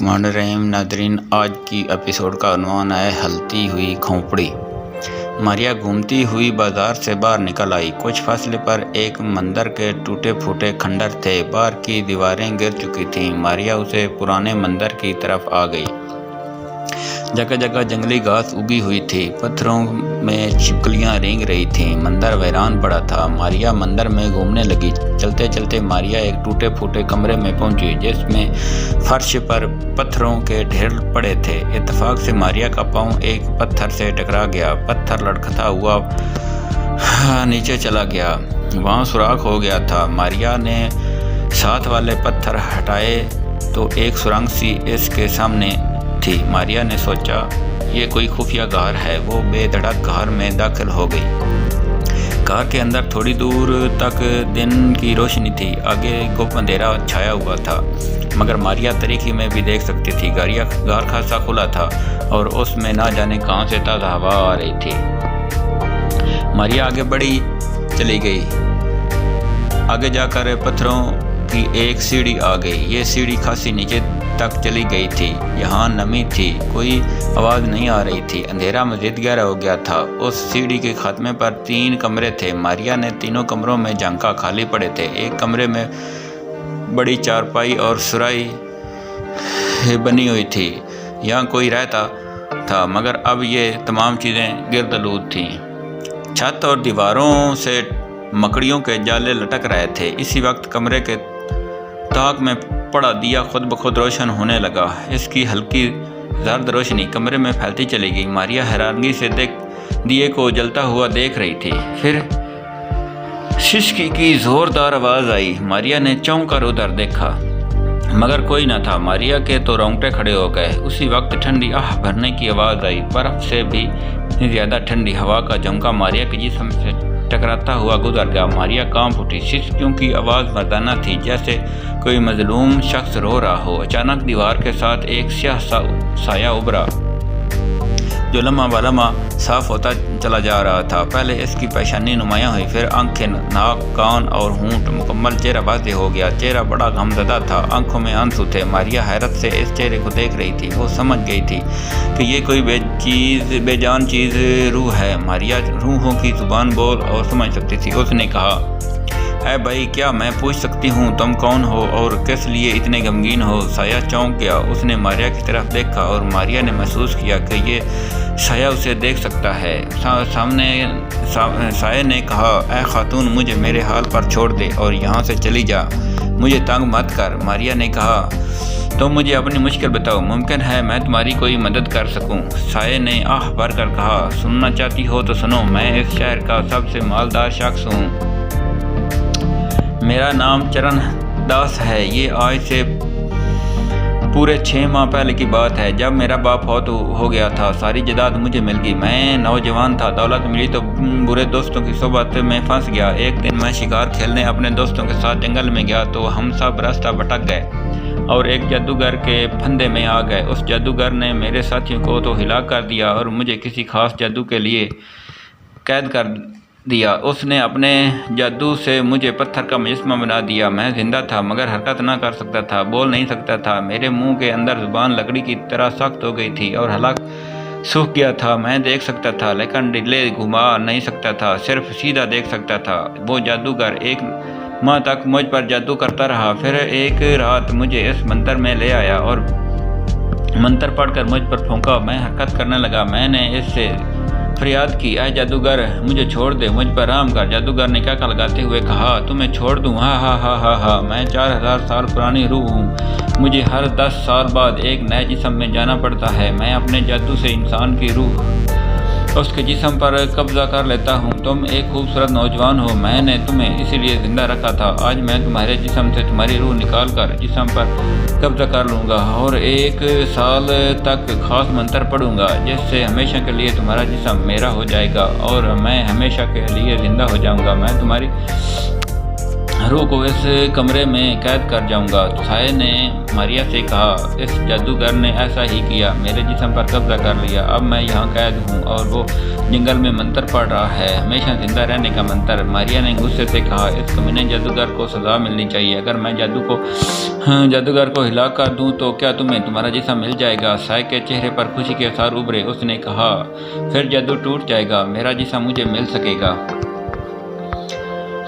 बिस्मिल्लाहिर्रहमानिर्रहीम। नाज़रीन, आज की एपिसोड का उन्वान है हलती हुई खोपड़ी। मारिया घूमती हुई बाजार से बाहर निकल आई। कुछ फासले पर एक मंदिर के टूटे फूटे खंडर थे। बाहर की दीवारें गिर चुकी थीं। मारिया उसे पुराने मंदिर की तरफ आ गई। जगह जगह जंगली घास उगी हुई थी। पत्थरों में छिपकलियां रेंग रही थीं। मंदिर वीरान पड़ा था। मारिया मंदिर में घूमने लगी। चलते चलते मारिया एक टूटे फूटे कमरे में पहुंची, जिसमें फर्श पर पत्थरों के ढेर पड़े थे। इत्तेफाक से मारिया का पांव एक पत्थर से टकरा गया। पत्थर लड़खड़ाता हुआ नीचे चला गया। वहां सुराख हो गया था। मारिया ने साथ वाले पत्थर हटाए तो एक सुरंग सी इसके सामने थी। मारिया ने सोचा, ये कोई खुफिया घर है। वो बेधड़क घर में दाखिल हो गई। घर के अंदर थोड़ी दूर तक दिन की रोशनी थी। आगे गुप्त अंधेरा छाया हुआ था, मगर मारिया तरीकी में भी देख सकती थी। घर खासा खुला था और उसमें ना जाने कहाँ से ताज़ा हवा आ रही थी। मारिया आगे बढ़ी चली गई। आगे जाकर पत्थरों की एक सीढ़ी आ गई। ये सीढ़ी खासी नीचे तक चली गई थी। यहाँ नमी थी, कोई आवाज़ नहीं आ रही थी। अंधेरा मज़ीद गहरा हो गया था। उस सीढ़ी के खात्मे पर 3 कमरे थे। मारिया ने तीनों कमरों में झांका, खाली पड़े थे। एक कमरे में बड़ी चारपाई और सुराई बनी हुई थी। यहाँ कोई रहता था, मगर अब ये तमाम चीज़ें गिरदलूद थीं। छत और दीवारों से मकड़ियों के जाले लटक रहे थे। इसी वक्त कमरे के ताक में पड़ा दिया खुद ब खुद रोशन होने लगा। इसकी हल्की जर्द रोशनी कमरे में फैलती चली गई। मारिया हैरानगी से दिए को जलता हुआ देख रही थी। फिर शिशकी की जोरदार आवाज़ आई। मारिया ने चौंक कर उधर देखा, मगर कोई न था। मारिया के तो रोंगटे खड़े हो गए। उसी वक्त ठंडी आह भरने की आवाज़ आई। बर्फ से भी ज़्यादा ठंडी हवा का झोंका मारिया के जिस्म से टकराता हुआ गुजर गया। मारिया कांप उठी। शिशकियों की आवाज़ मर्दाना थी, जैसे कोई मजलूम शख्स रो रहा हो। अचानक दीवार के साथ एक स्याह साया उभरा, जो लम्हा ब लम्हा साफ होता चला जा रहा था। पहले इसकी पेशानी नुमायाँ हुई, फिर आंखें, नाक, कान और होंठ, मुकम्मल चेहरा वाज़ेह हो गया। चेहरा बड़ा गमज़दा था, आंखों में आंसू थे। मारिया हैरत से इस चेहरे को देख रही थी। वो समझ गई थी कि ये कोई बेजान चीज़ रूह है। मारिया रूहों की ज़ुबान बोल और समझ सकती थी। उसने कहा, है भाई, क्या मैं पूछ सकती हूँ तुम कौन हो और किस लिए इतने गमगीन हो? साया चौंक गया। उसने मारिया की तरफ देखा और मारिया ने महसूस किया कि ये साया उसे देख सकता है। साये ने कहा, ऐ खातून, मुझे मेरे हाल पर छोड़ दे और यहाँ से चली जा, मुझे तंग मत कर। मारिया ने कहा, तो मुझे अपनी मुश्किल बताओ, मुमकिन है मैं तुम्हारी कोई मदद कर सकूं। साये ने आह भर कर कहा, सुनना चाहती हो तो सुनो, मैं इस शहर का सबसे मालदार शख्स हूँ। मेरा नाम चरण दास है। ये आज से पूरे 6 माह पहले की बात है, जब मेरा बाप हो गया था। सारी जायदाद मुझे मिल गई। मैं नौजवान था। दौलत मिली तो बुरे दोस्तों की सोबत में फंस गया। एक दिन मैं शिकार खेलने अपने दोस्तों के साथ जंगल में गया तो हम सब रास्ता भटक गए और एक जादूगर के फंदे में आ गए। उस जादूगर ने मेरे साथियों को तो हिलाक कर दिया और मुझे किसी खास जादू के लिए कैद कर दिया। उसने अपने जादू से मुझे पत्थर का मुजस्समा बना दिया। मैं जिंदा था, मगर हरकत ना कर सकता था, बोल नहीं सकता था। मेरे मुंह के अंदर जुबान लकड़ी की तरह सख्त हो गई थी और हलक सूख गया था। मैं देख सकता था, लेकिन डिले घुमा नहीं सकता था, सिर्फ सीधा देख सकता था। वो जादूगर 1 माह तक मुझ पर जादू करता रहा। फिर एक रात मुझे इस मंदिर में ले आया और मंत्र पढ़कर मुझ पर फूंका। मैं हरकत करने लगा। मैंने इससे फरियाद की, ऐ जादूगर, मुझे छोड़ दे, मुझ पर रहम कर। जादूगर ने क्या लगाते हुए कहा, तुम्हें छोड़ दूँ? हा हा हा हा हा, मैं 4000 साल पुरानी रूह हूँ। मुझे हर 10 साल बाद एक नए जिस्म में जाना पड़ता है। मैं अपने जादू से इंसान की रूह उसके जिस्म पर कब्जा कर लेता हूँ। तुम एक खूबसूरत नौजवान हो। मैंने तुम्हें इसीलिए जिंदा रखा था। आज मैं तुम्हारे जिस्म से तुम्हारी रूह निकाल कर जिस्म पर कब्जा कर लूँगा और 1 साल तक खास मंत्र पढ़ूँगा, जिससे हमेशा के लिए तुम्हारा जिस्म मेरा हो जाएगा और मैं हमेशा के लिए ज़िंदा हो जाऊँगा। मैं तुम्हारी रूह को इस कमरे में कैद कर जाऊंगा। साये ने मारिया से कहा, इस जादूगर ने ऐसा ही किया, मेरे जिस्म पर कब्जा कर लिया। अब मैं यहाँ कैद हूँ और वो जंगल में मंत्र पढ़ रहा है, हमेशा जिंदा रहने का मंत्र। मारिया ने गुस्से से कहा, इस कमीने जादूगर को सजा मिलनी चाहिए। अगर मैं जादूगर को हिला कर दूँ तो क्या तुम्हें तुम्हारा जिस्म मिल जाएगा? साये के चेहरे पर खुशी के आसार उभरे। उसने कहा, फिर जादू टूट जाएगा, मेरा जिस्म मुझे मिल सकेगा,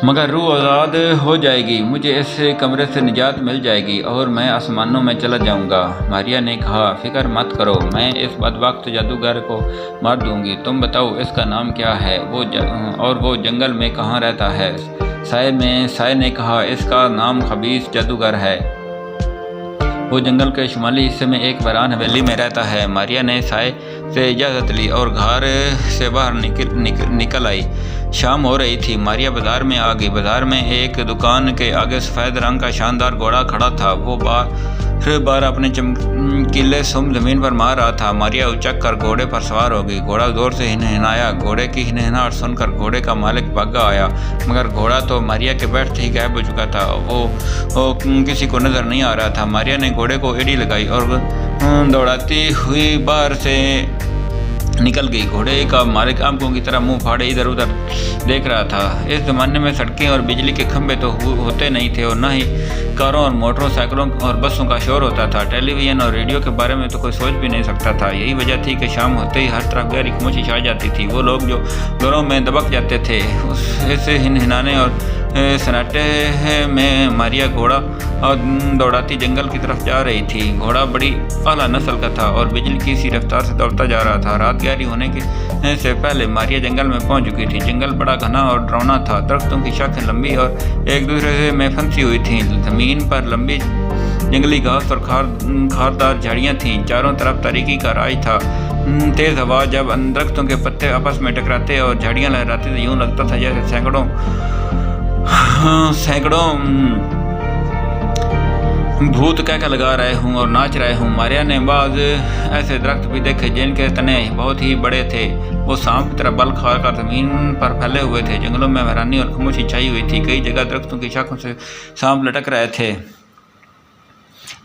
मगर रूह आज़ाद हो जाएगी। मुझे इस कमरे से निजात मिल जाएगी और मैं आसमानों में चला जाऊंगा। मारिया ने कहा, फिक्र मत करो, मैं इस बदबख्त जादूगर को मार दूंगी। तुम बताओ इसका नाम क्या है, वो जंगल में कहाँ रहता है? साये ने कहा, इसका नाम खबीस जादूगर है, वो जंगल के शुमाली हिस्से में एक वीरान हवेली में रहता है। मारिया ने साये से इजाज़त ली और घर से बाहर निकल आई। शाम हो रही थी। मारिया बाजार में आ गई। बाजार में एक दुकान के आगे सफ़ेद रंग का शानदार घोड़ा खड़ा था। वो बार अपने चमकीले सुम जमीन पर मार रहा था। मारिया उचक कर घोड़े पर सवार हो गई। घोड़ा जोर से हिनहिनाया। घोड़े की हिनहिनाहट सुनकर घोड़े का मालिक भागा आया, मगर घोड़ा तो मारिया के बैठते ही गायब हो चुका था। वो किसी को नजर नहीं आ रहा था। मारिया ने घोड़े को एड़ी लगाई और दौड़ाती हुई बाहर से निकल गई। घोड़े का मालिक आंखों की तरह मुंह फाड़े इधर उधर देख रहा था। इस ज़माने में सड़कें और बिजली के खंभे तो होते नहीं थे और न ही कारों और मोटरों साइकिलों और बसों का शोर होता था। टेलीविज़न और रेडियो के बारे में तो कोई सोच भी नहीं सकता था। यही वजह थी कि शाम होते ही हर तरफ गहरी खामोशी छा जाती थी। वो लोग जो घरों में दबक जाते थे, इस हिनहिनाने और सन्नाटे में मारिया घोड़ा और दौड़ाती जंगल की तरफ जा रही थी। घोड़ा बड़ी आला नस्ल का था और बिजली की सी रफ्तार से दौड़ता जा रहा था। रात गहरी होने से पहले मारिया जंगल में पहुंच चुकी थी। जंगल बड़ा घना और डरावना था। दरख्तों की शाखें लंबी और एक दूसरे में फंसी हुई थीं। ज़मीन पर लंबी जंगली घास और खारदार झाड़ियाँ थीं। चारों तरफ तारीकी का राज था। तेज़ हवा जब दरख्तों के पत्ते आपस में टकराते और झाड़ियाँ लहराती तो यूँ लगता था जैसे सैकड़ों भूत कहकर लगा रहे हूँ और नाच रहे हूँ। मारिया ने बाज़ ऐसे दरख्त भी देखे जिनके तने बहुत ही बड़े थे। वो सांप की तरह बल खा कर ज़मीन पर फैले हुए थे। जंगलों में हैरानी और खामोशी छाई हुई थी। कई जगह दरख्तों की शाखों से सांप लटक रहे थे।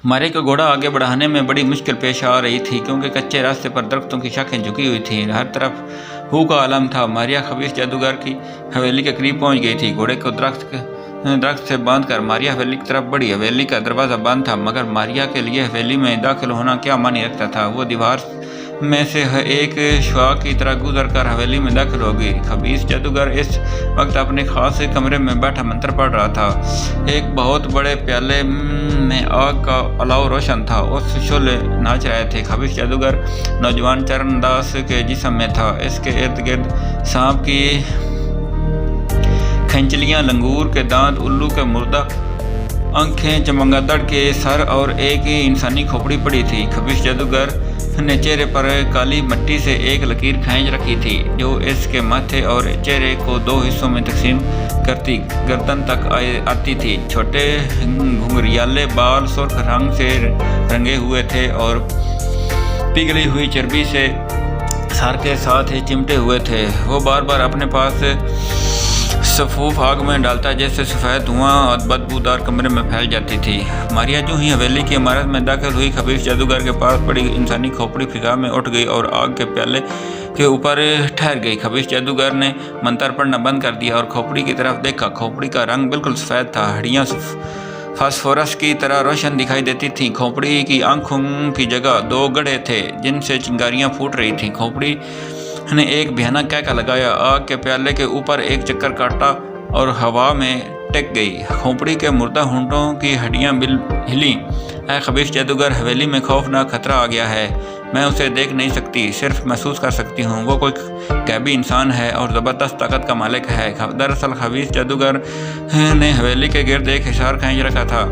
मारिया को घोड़ा आगे बढ़ाने में बड़ी मुश्किल पेश आ रही थी, क्योंकि कच्चे रास्ते पर दरख्तों की शाखें झुकी हुई थीं। हर तरफ हू का आलम था। मारिया खबीस जादूगर की हवेली के करीब पहुंच गई थी। घोड़े को दरख्त से बांधकर मारिया हवेली की तरफ बढ़ी। हवेली का दरवाज़ा बंद था, मगर मारिया के लिए हवेली में दाखिल होना क्या मानी रखता था। वो दीवार में से एक शुआ की तरह गुजर कर हवेली में दाखिल हो गई। खबीस जादूगर इस वक्त अपने खास कमरे में बैठा मंत्र पढ़ रहा था। एक बहुत बड़े प्याले में आग का अलाव रोशन था। उस शोले नाच रहे थे। खबीस जादूगर नौजवान चरणदास के जिस्म में था। इसके इर्द गिर्द सांप की खंचलियाँ, लंगूर के दांत, उल्लू के मुर्दा आंखें, चमगादड़ के सर और एक ही इंसानी खोपड़ी पड़ी थी। खबीस जादूगर ने चेहरे पर काली मिट्टी से एक लकीर खींच रखी थी, जो इसके माथे और चेहरे को दो हिस्सों में तकसीम करती गर्दन तक आती थी। छोटे घुंघरियाले बाल सुर्ख रंग से रंगे हुए थे और पिघली हुई चर्बी से सर के साथ ही चिमटे हुए थे। वो बार बार अपने पास सफूफ आग में डालता, जैसे सफ़ेद धुआं और बदबूदार कमरे में फैल जाती थी। मारिया जो ही हवेली की इमारत में दाखिल हुई, खबीस जादूगर के पास पड़ी इंसानी खोपड़ी फिजा में उठ गई और आग के प्याले के ऊपर ठहर गई। खबीस जादूगर ने मंत्र पढ़ना बंद कर दिया और खोपड़ी की तरफ देखा। खोपड़ी का रंग बिल्कुल सफ़ेद था। हड्डियाँ फास्फोरस की तरह रोशन दिखाई देती थीं। खोपड़ी की आंखों की जगह दो गड्ढे थे, जिनसे चिंगारियाँ फूट रही थीं। खोपड़ी ने एक भयानक कहका लगाया। आग के प्याले के ऊपर एक चक्कर काटा और हवा में टेक गई। खोपड़ी के मुर्दा होंठों की हड्डियां हिली। ऐ खबीस जादूगर, हवेली में खौफनाक खतरा आ गया है। मैं उसे देख नहीं सकती, सिर्फ महसूस कर सकती हूँ। वो कोई गैबी इंसान है और ज़बरदस्त ताकत का मालिक है। दरअसल खबीस जादूगर ने हवेली के गिर्द एक हिसार खींच रखा था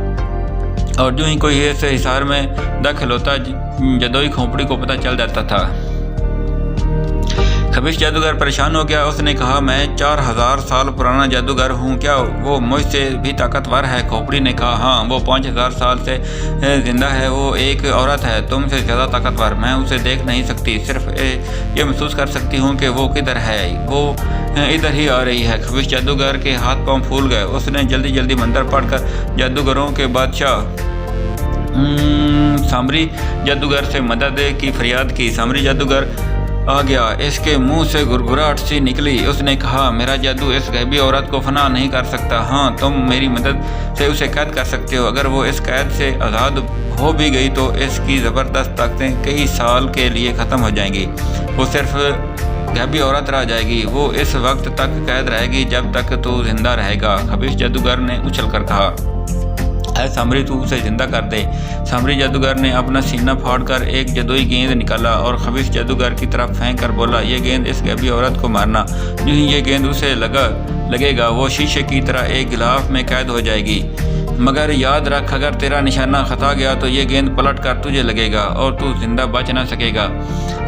और जो ही कोई ऐसे हिसार में दाखिल होता, जदोई खोपड़ी को पता चल जाता था। खबीश जादूगर परेशान हो गया। उसने कहा, मैं 4000 साल पुराना जादूगर हूँ, क्या वो मुझसे भी ताकतवर है? खोपड़ी ने कहा, हाँ, वो 5000 साल से जिंदा है। वो एक औरत है, तुमसे ज़्यादा ताकतवर। मैं उसे देख नहीं सकती, सिर्फ ये महसूस कर सकती हूँ कि वो किधर है। वो इधर ही आ रही है। खबीश जादूगर के हाथ पांव फूल गए। उसने जल्दी जल्दी मंत्र पढ़कर जादूगरों के बादशाह सामरी जादूगर से मदद की फरियाद की। सामरी जादूगर आ गया। इसके मुंह से गुरगुराहट सी निकली। उसने कहा, मेरा जादू इस गैबी औरत को फना नहीं कर सकता। हाँ, तुम मेरी मदद से उसे कैद कर सकते हो। अगर वो इस कैद से आज़ाद हो भी गई तो इसकी ज़बरदस्त ताकतें कई साल के लिए ख़त्म हो जाएंगी। वो सिर्फ गैबी औरत रह जाएगी। वो इस वक्त तक कैद रहेगी जब तक तू जिंदा रहेगा। खबीश जादूगर ने उछल कर कहा, है सामरी, तू उसे जिंदा कर दे। सामरी जादूगर ने अपना सीना फाड़कर एक जादुई गेंद निकाला और खबीश जादूगर की तरफ फेंक कर बोला, ये गेंद इस गैबी औरत को मारना। यूं ही ये गेंद उसे लगेगा वो शीशे की तरह एक गिलाफ में कैद हो जाएगी। मगर याद रख, अगर तेरा निशाना खता गया तो ये गेंद पलट कर तुझे लगेगा और तू जिंदा बच ना सकेगा।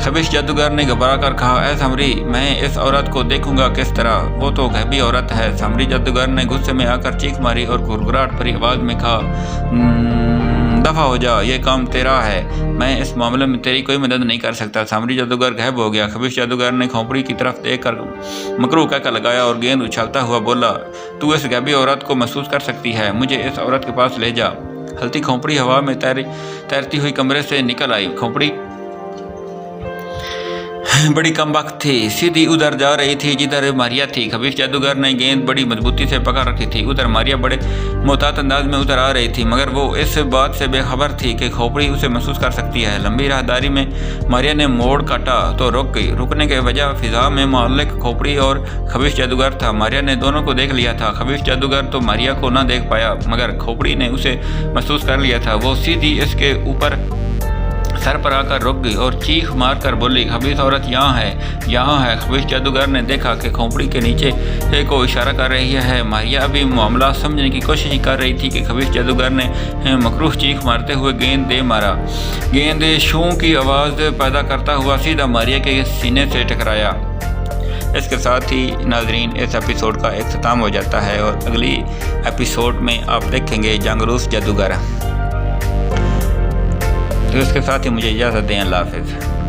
खबीश जादूगर ने घबरा कर कहा, ऐ सामरी, मैं इस औरत को देखूंगा किस तरह? वो तो गैबी औरत है। सामरी जादूगर ने गुस्से में आकर चीख मारी और गुरगुराहट भरी आवाज में कहा, दफा हो जा, ये काम तेरा है। मैं इस मामले में तेरी कोई मदद नहीं कर सकता। सामरी जादूगर गायब हो गया। खबीश जादूगर ने खोपड़ी की तरफ देखकर मकरू कहकर लगाया और गेंद उछलता हुआ बोला, तू इस गैबी औरत को महसूस कर सकती है, मुझे इस औरत के पास ले जा। हल्ती खोपड़ी हवा में तैरती हुई कमरे से निकल आई। खोपड़ी बड़ी कमबख्त थी, सीधी उधर जा रही थी जिधर मारिया थी। खबीश जादूगर ने गेंद बड़ी मजबूती से पकड़ रखी थी। उधर मारिया बड़े मोहतात अंदाज में उधर आ रही थी, मगर वो इस बात से बेखबर थी कि खोपड़ी उसे महसूस कर सकती है। लंबी राहदारी में मारिया ने मोड़ काटा तो रुक गई। रुकने के वजह फिजा में मुअल्लिक खोपड़ी और खबीश जादूगर था। मारिया ने दोनों को देख लिया था। खबीश जादूगर तो मारिया को न देख पाया, मगर खोपड़ी ने उसे महसूस कर लिया था। वो सीधी इसके ऊपर सर पर आकर रुक गई और चीख मार कर बोली, खबीश औरत यहाँ है, यहाँ है। खबीश जादूगर ने देखा कि खोपड़ी के नीचे को इशारा कर रही है। मारिया अभी मामला समझने की कोशिश कर रही थी कि खबीश जादूगर ने मकरूह चीख मारते हुए गेंद दे मारा। गेंद शू की आवाज़ पैदा करता हुआ सीधा मारिया के सीने से टकराया। इसके साथ ही नाजरीन, इस एपिसोड का इख्तिताम हो जाता है और अगली एपिसोड में आप देखेंगे जंगलूस जादूगर। तो इसके साथ ही मुझे इजाज़त दें। अल्लाह हाफ़िज़।